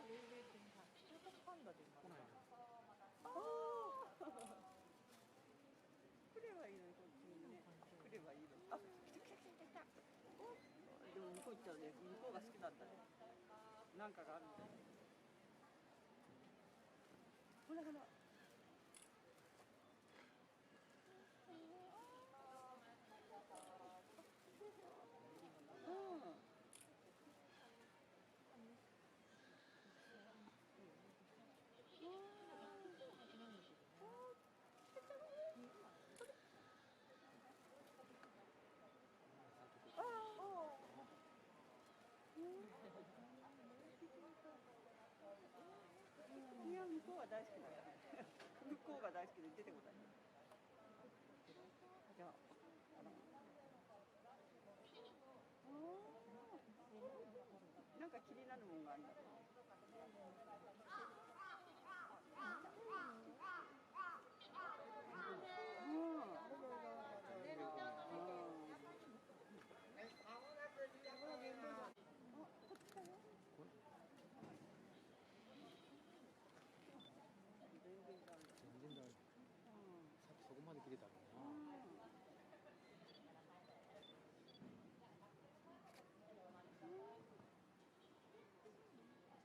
레이레이 등산. 저쪽 판다 된 거.来ればいいのにこっちにね。来ればいいの。あ、来た来た来た来た。お、でも向こう行っちゃうね。向こうが好きなんだね。なんかがあるんだよ。ほらほら。いや、向こうは大好きだよ。向こうが大好きで出てこない。じゃあ、なんか気になるもんがあるんだけど。全然だ。さっきそこまで切れたのにな。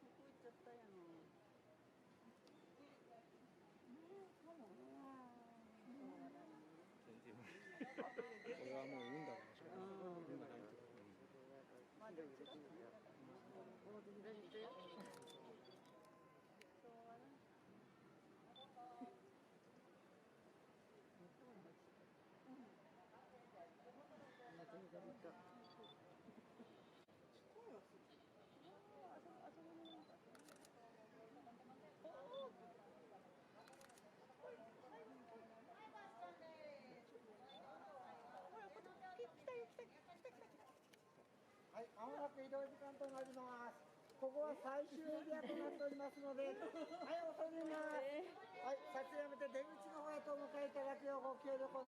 そこ行っちゃったやん。全然これはもう運だからしょうがない。運がないと。まあでもちょっと左行ってよ。はい、まもなく移動時間となります。ここは最終エリアとなっておりますので、はい、恐れ入ります。はい、撮影やめて出口の方へとお迎えいただくようご協力を